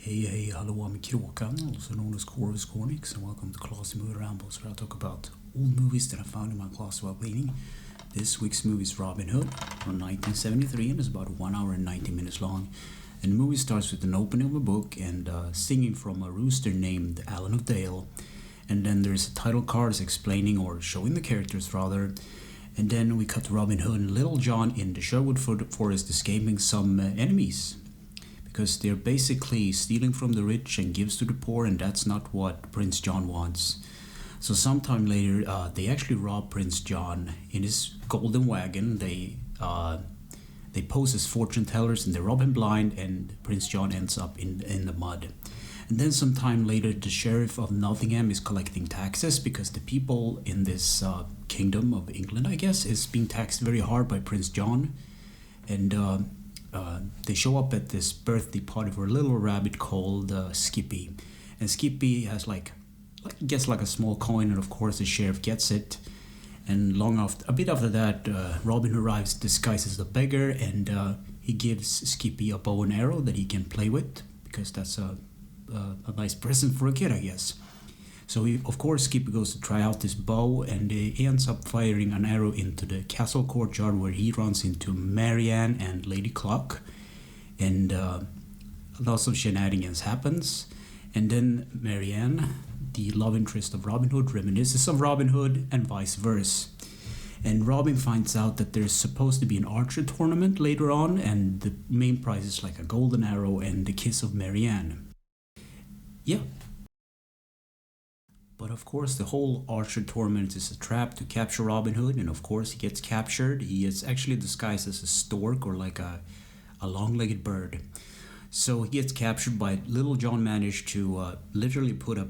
Hey, hallå, I'm Kråkan, also known as Corvus Cornix, and welcome to Classy Movie Rambles, where I talk about old movies that I found in my closet while cleaning. This week's movie is Robin Hood from 1973 and is about 1 hour and 90 minutes long. And the movie starts with an opening of a book and singing from a rooster named Alan of Dale. And then there's a title cards explaining or showing the characters rather. And then we cut to Robin Hood and Little John in the Sherwood Forest escaping some enemies. Because they're basically stealing from the rich and gives to the poor, and that's not what Prince John wants. So sometime later, they actually rob Prince John in his golden wagon. They pose as fortune tellers and they rob him blind, and Prince John ends up in the mud. And then sometime later, the sheriff of Nottingham is collecting taxes because the people in this kingdom of England, I guess, is being taxed very hard by Prince John. And they show up at this birthday party for a little rabbit called Skippy. And Skippy has gets a small coin, and of course the sheriff gets it. And a bit after that, Robin arrives disguised as a beggar, and he gives Skippy a bow and arrow that he can play with, because that's a nice present for a kid, I guess. So of course Skippy goes to try out this bow, and he ends up firing an arrow into the castle courtyard, where he runs into Marianne and Lady Cluck, and lots of shenanigans happens. And then Marianne, the love interest of Robin Hood, reminisces of Robin Hood and vice versa. And Robin finds out that there's supposed to be an archer tournament later on, and the main prize is like a golden arrow and the kiss of Marianne. Yeah. But of course the whole archer tournament is a trap to capture Robin Hood, and of course he gets captured. He is actually disguised as a stork, or like a long-legged bird. So he gets captured, by Little John managed to literally put a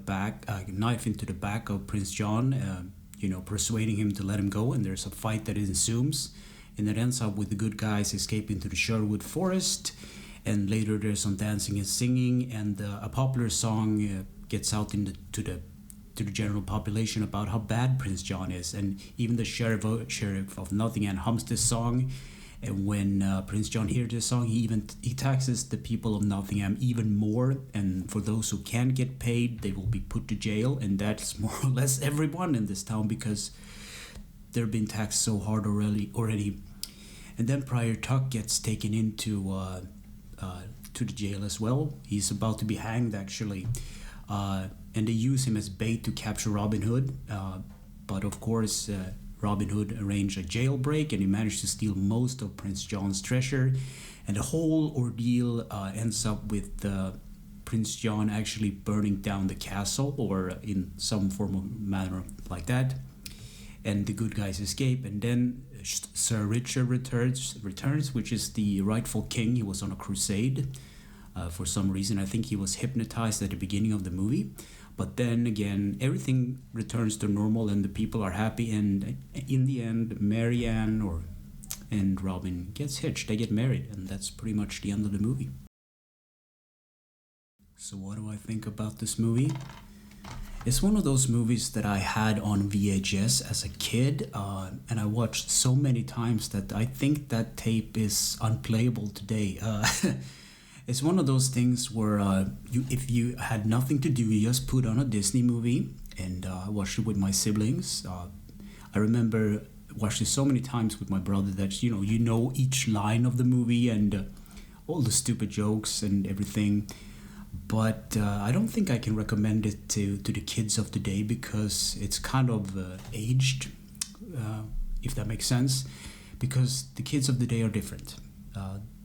knife into the back of Prince John, persuading him to let him go, and there's a fight that ensues, and it ends up with the good guys escaping to the Sherwood Forest. And later there's some dancing and singing, and a popular song gets out to the general population about how bad Prince John is, and even the sheriff of Nottingham hums this song. And when Prince John hears this song, he taxes the people of Nottingham even more, and for those who can't get paid, they will be put to jail, and that's more or less everyone in this town, because they're being taxed so hard already. And then Prior Tuck gets taken into to the jail as well. He's about to be hanged, actually. And they use him as bait to capture Robin Hood, but of course Robin Hood arranged a jailbreak, and he managed to steal most of Prince John's treasure, and the whole ordeal ends up with Prince John actually burning down the castle, or in some form of manner like that, and the good guys escape. And then Sir Richard returns, which is the rightful king. He was on a crusade. For some reason, I think he was hypnotized at the beginning of the movie. But then again, everything returns to normal, and the people are happy. And in the end, Marianne and Robin gets hitched. They get married, and that's pretty much the end of the movie. So what do I think about this movie? It's one of those movies that I had on VHS as a kid, and I watched so many times that I think that tape is unplayable today. It's one of those things where if you had nothing to do, you just put on a Disney movie, and I watched it with my siblings. I remember watching it so many times with my brother that you know each line of the movie and all the stupid jokes and everything. But I don't think I can recommend it to the kids of today, because it's kind of aged, if that makes sense, because the kids of the day are different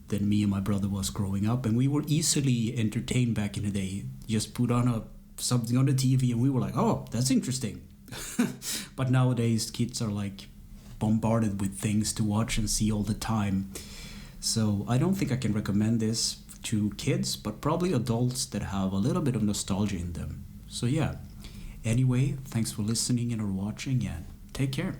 than me and my brother was growing up, and we were easily entertained back in the day. Just put on something on the TV and we were like, oh, that's interesting. But nowadays kids are like bombarded with things to watch and see all the time. So I don't think I can recommend this to kids, but probably adults that have a little bit of nostalgia in them. So yeah, anyway, thanks for listening and or watching, and take care.